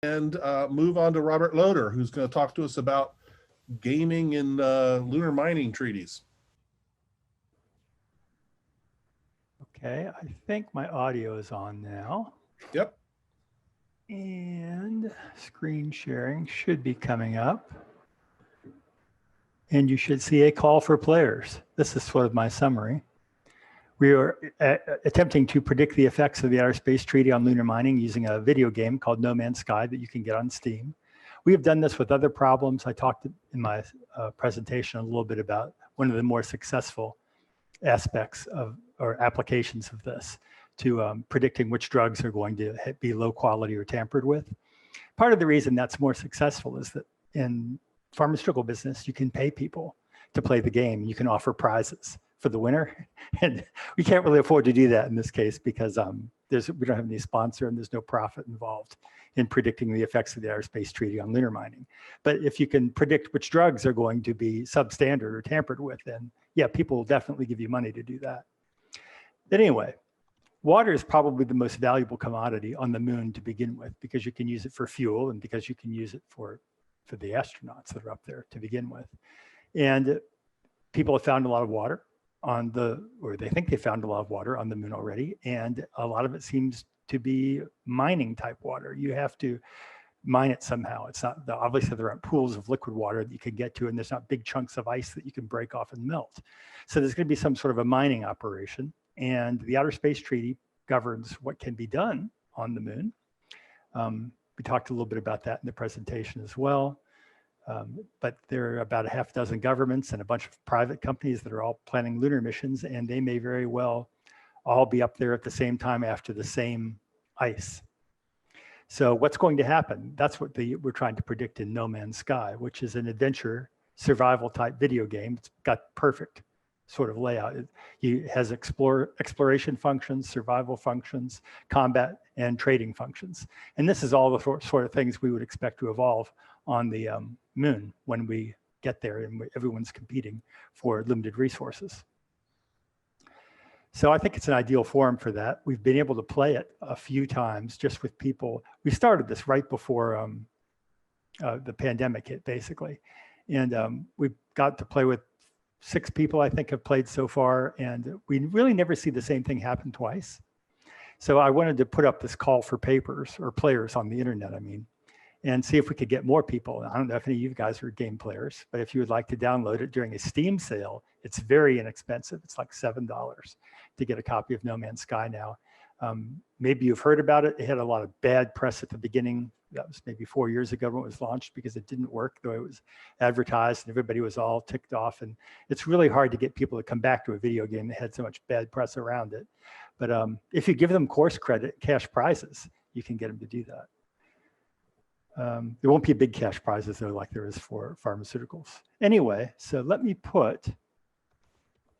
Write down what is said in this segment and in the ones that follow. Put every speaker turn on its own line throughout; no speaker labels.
and move on to Robert Lodder, who's going to talk to us about gaming in lunar mining treaties.
Okay, I think my audio is on now.
Yep.
And screen sharing should be coming up. And you should see a call for players. This is sort of my summary. We are attempting to predict the effects of the Outer Space Treaty on lunar mining using a video game called No Man's Sky that you can get on Steam. We have done this with other problems. I talked in my presentation a little bit about one of the more successful aspects of or applications of this to predicting which drugs are going to be low quality or tampered with. Part of the reason that's more successful is that in pharmaceutical business, you can pay people to play the game. You can offer prizes for the winner. And we can't really afford to do that in this case because we don't have any sponsor and there's no profit involved in predicting the effects of the Outer Space Treaty on lunar mining. But if you can predict which drugs are going to be substandard or tampered with, then yeah, people will definitely give you money to do that. But anyway, water is probably the most valuable commodity on the moon to begin with because you can use it for fuel and because you can use it for the astronauts that are up there to begin with. And people have found a lot of water on or they think they found a lot of water on the moon already. And a lot of it seems to be mining type water. You have to mine it somehow. It's not, obviously there aren't pools of liquid water that you can get to, and there's not big chunks of ice that you can break off and melt. So there's going to be some sort of a mining operation. And the Outer Space Treaty governs what can be done on the moon. We talked a little bit about that in the presentation as well. But there are about a half dozen governments and a bunch of private companies that are all planning lunar missions, and they may very well all be up there at the same time after the same ice. So what's going to happen? That's what we're trying to predict in No Man's Sky, which is an adventure survival type video game. It's got perfect sort of layout. It has exploration functions, survival functions, combat, and trading functions. And this is all the sort of things we would expect to evolve on the moon when we get there and everyone's competing for limited resources. So I think it's an ideal forum for that. We've been able to play it a few times just with people. We started this right before the pandemic hit, basically. And we got to play with 6 people, I think, have played so far. And we really never see the same thing happen twice. So I wanted to put up this call for papers or players on the internet, I mean, and see if we could get more people. I don't know if any of you guys are game players, but if you would like to download it during a Steam sale, it's very inexpensive. It's like $7 to get a copy of No Man's Sky now. Maybe you've heard about it. It had a lot of bad press at the beginning. That was maybe 4 years ago when it was launched because it didn't work the way it was advertised and everybody was all ticked off. And it's really hard to get people to come back to a video game that had so much bad press around it. But if you give them course credit, cash prizes, you can get them to do that. There won't be big cash prizes though, like there is for pharmaceuticals. Anyway, so let me put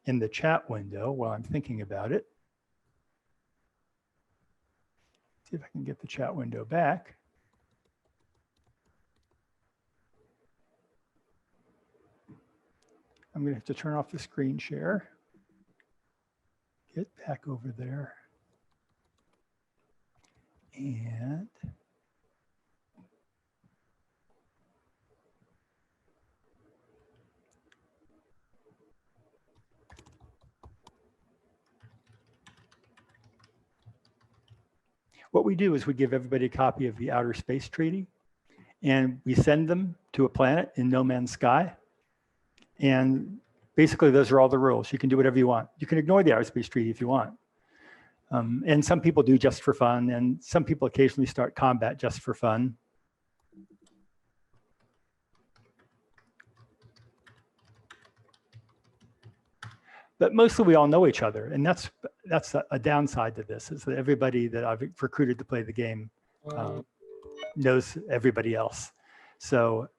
in the chat window while I'm thinking about it. See if I can get the chat window back. I'm going to have to turn off the screen share. Get back over there. And what we do is we give everybody a copy of the Outer Space Treaty, and we send them to a planet in No Man's Sky. And basically, those are all the rules. You can do whatever you want. You can ignore the Outer Space Treaty if you want. And some people do just for fun, and some people occasionally start combat just for fun. But mostly we all know each other, and that's a downside to this, is that everybody that I've recruited to play the game knows everybody else. So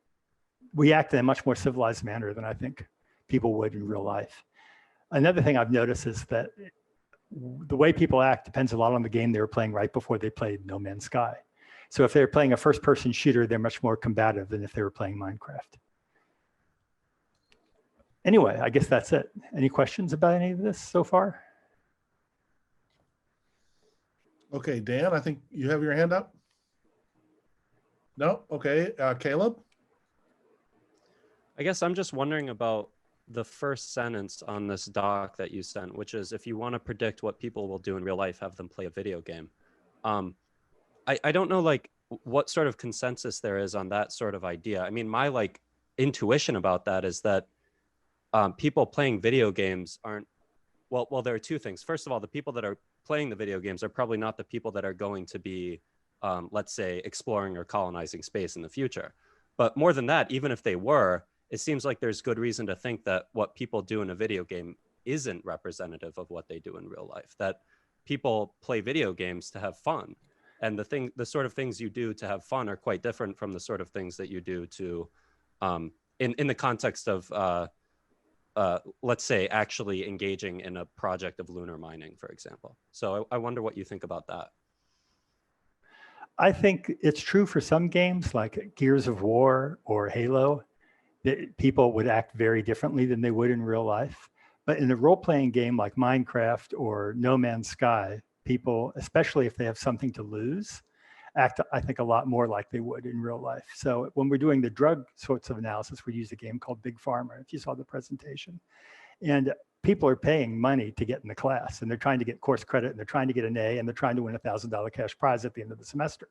we act in a much more civilized manner than I think people would in real life. Another thing I've noticed is that the way people act depends a lot on the game they were playing right before they played No Man's Sky. So if they're playing a first-person shooter, they're much more combative than if they were playing Minecraft. Anyway, I guess that's it. Any questions about any of this so far?
Okay, Dan, I think you have your hand up. No? Okay. Caleb?
I guess I'm just wondering about the first sentence on this doc that you sent, which is, if you want to predict what people will do in real life, have them play a video game. I don't know like what sort of consensus there is on that sort of idea. I mean, my like intuition about that is that people playing video games aren't, well, there are two things. First of all, the people that are playing the video games are probably not the people that are going to be, let's say, exploring or colonizing space in the future. But more than that, even if they were, it seems like there's good reason to think that what people do in a video game isn't representative of what they do in real life, that people play video games to have fun. And the sort of things you do to have fun are quite different from the sort of things that you do to, in the context of, let's say, actually engaging in a project of lunar mining, for example. So I wonder what you think about that.
I think it's true for some games like Gears of War or Halo, that people would act very differently than they would in real life. But in a role-playing game like Minecraft or No Man's Sky, people, especially if they have something to lose, act, I think, a lot more like they would in real life. So when we're doing the drug sorts of analysis, we use a game called Big Pharma, if you saw the presentation. And people are paying money to get in the class, and they're trying to get course credit, and they're trying to get an A, and they're trying to win a $1,000 cash prize at the end of the semester.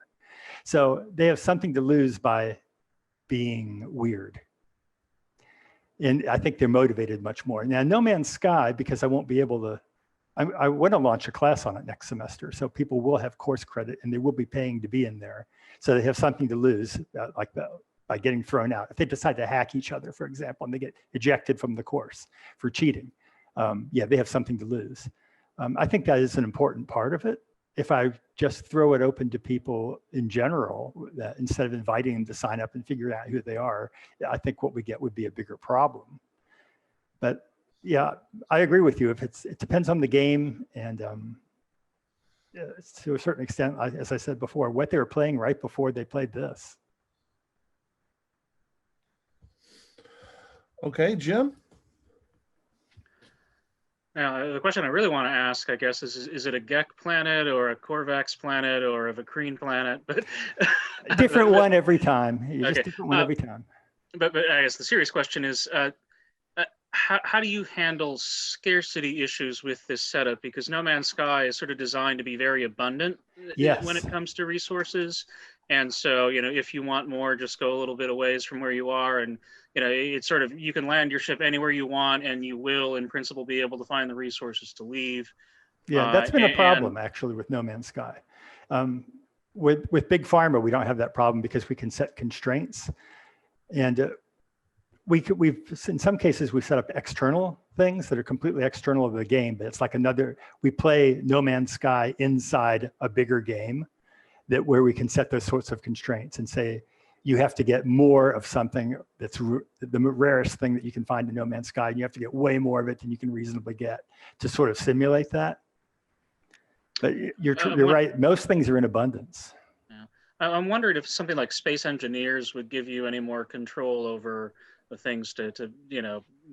So they have something to lose by being weird. And I think they're motivated much more. Now, No Man's Sky, because I won't be able to, I want to launch a class on it next semester. So people will have course credit and they will be paying to be in there. So they have something to lose, by getting thrown out. If they decide to hack each other, for example, and they get ejected from the course for cheating, yeah, they have something to lose. I think that is an important part of it. If I just throw it open to people in general, that instead of inviting them to sign up and figure out who they are, I think what we get would be a bigger problem. But yeah, I agree with you. If it depends on the game, and to a certain extent, as I said before, what they were playing right before they played this.
Okay, Jim?
Now, the question I really want to ask, I guess, is it a Gek planet or a Corvax planet or a Vakreen planet? But
a different one every time. You
Okay.
just different one every time.
But I guess the serious question is, how do you handle scarcity issues with this setup? Because No Man's Sky is sort of designed to be very abundant
Yes.
when it comes to resources. And so, if you want more, just go a little bit a ways from where you are. And, it's sort of, you can land your ship anywhere you want, and you will, in principle, be able to find the resources to leave.
Yeah, that's been a problem, actually, with No Man's Sky. With Big Pharma, we don't have that problem because we can set constraints. And we've in some cases, we've set up external things that are completely external of the game, but it's like we play No Man's Sky inside a bigger game where we can set those sorts of constraints and say, you have to get more of something that's the rarest thing that you can find in No Man's Sky, and you have to get way more of it than you can reasonably get to sort of simulate that. But you're right, most things are in abundance.
Yeah. I'm wondering if something like Space Engineers would give you any more control over the things to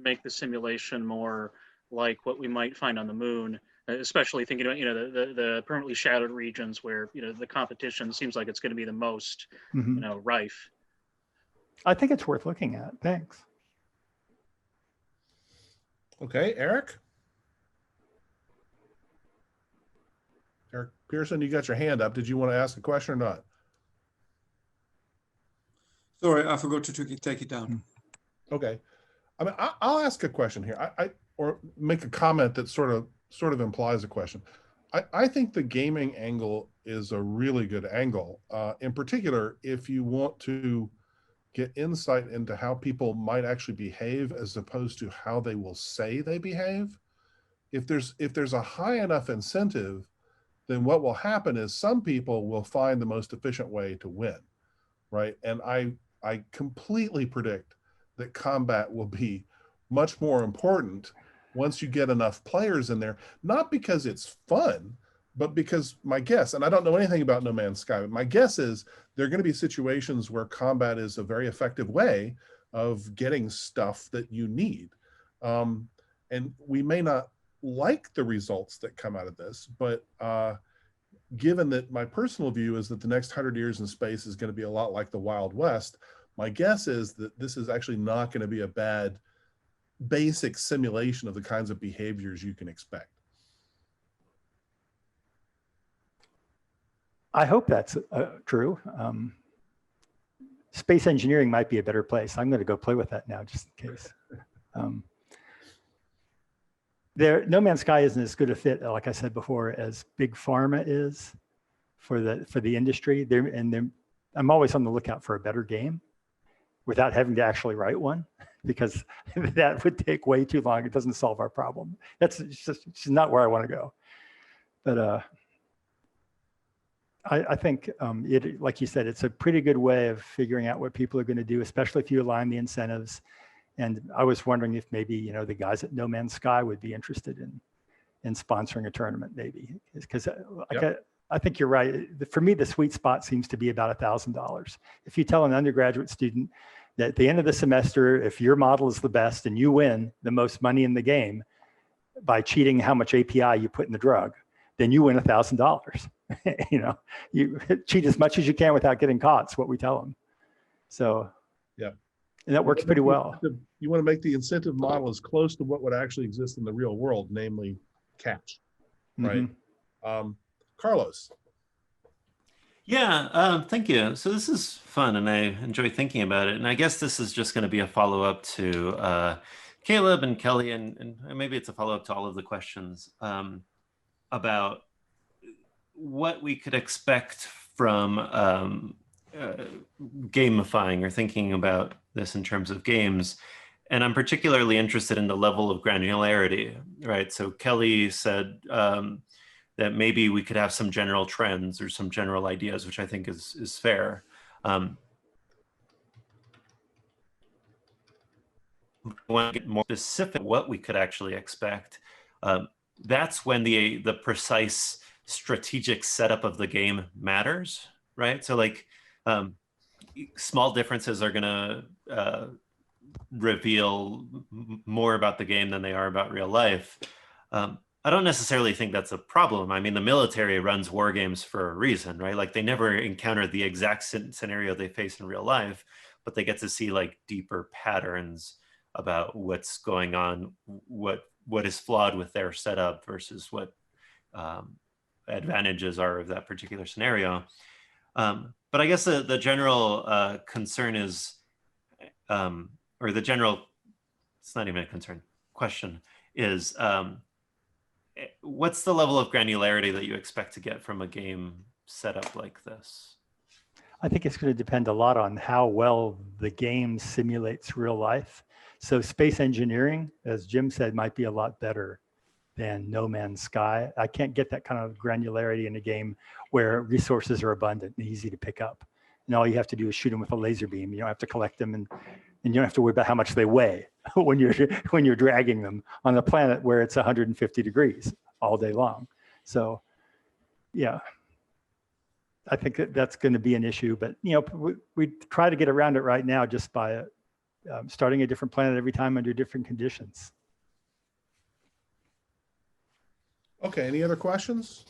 make the simulation more like what we might find on the moon, especially thinking about the permanently shadowed regions where the competition seems like it's going to be the most rife.
I think it's worth looking at. Thanks.
Okay, Eric Pearson, you got your hand up. Did you want to ask a question or not?
Sorry, I forgot to take it down.
Okay, I mean, I'll ask a question here. Or make a comment that sort of implies a question. I think the gaming angle is a really good angle. In particular, if you want to get insight into how people might actually behave as opposed to how they will say they behave. If there's a high enough incentive, then what will happen is some people will find the most efficient way to win, right? And I completely predict that combat will be much more important once you get enough players in there, not because it's fun, but because my guess, and I don't know anything about No Man's Sky, but my guess is there are going to be situations where combat is a very effective way of getting stuff that you need. And we may not like the results that come out of this, but given that my personal view is that the next 100 years in space is going to be a lot like the Wild West, my guess is that this is actually not going to be a bad basic simulation of the kinds of behaviors you can expect.
I hope that's true. Space engineering might be a better place. I'm going to go play with that now, just in case. No Man's Sky isn't as good a fit, like I said before, as Big Pharma is for the industry. I'm always on the lookout for a better game without having to actually write one, because that would take way too long. It doesn't solve our problem. It's just not where I want to go. But I think like you said, it's a pretty good way of figuring out what people are going to do, especially if you align the incentives. And I was wondering if maybe, the guys at No Man's Sky would be interested in sponsoring a tournament, maybe, because I think you're right. For me, the sweet spot seems to be about $1,000. If you tell an undergraduate student that at the end of the semester, if your model is the best and you win the most money in the game by cheating how much API you put in the drug, then you win $1,000. You cheat as much as you can without getting caught. It's what we tell them. So yeah, and that works pretty well.
You want to make the incentive model as close to what would actually exist in the real world, namely cash, right? Mm-hmm. Carlos.
Yeah, thank you. So this is fun, and I enjoy thinking about it. And I guess this is just going to be a follow-up to Caleb and Kelly, and maybe it's a follow-up to all of the questions about what we could expect from gamifying or thinking about this in terms of games. And I'm particularly interested in the level of granularity, right? So Kelly said that maybe we could have some general trends or some general ideas, which I think is fair. Want to get more specific what we could actually expect. That's when the precise strategic setup of the game matters, right? So like small differences are going to reveal more about the game than they are about real life. I don't necessarily think that's a problem. I mean, the military runs war games for a reason, right? Like they never encounter the exact scenario they face in real life, but they get to see like deeper patterns about what's going on, what is flawed with their setup versus what advantages are of that particular scenario. But I guess the general concern is, or the general, it's not even a concern, question is, what's the level of granularity that you expect to get from a game setup like this?
I think it's going to depend a lot on how well the game simulates real life. So space engineering, as Jim said, might be a lot better than No Man's Sky. I can't get that kind of granularity in a game where resources are abundant and easy to pick up. And all you have to do is shoot them with a laser beam. You don't have to collect them, and you don't have to worry about how much they weigh when you're dragging them on a planet where it's 150 degrees all day long. So yeah, I think that's going to be an issue, but we try to get around it right now just by starting a different planet every time under different conditions.
Okay, any other questions?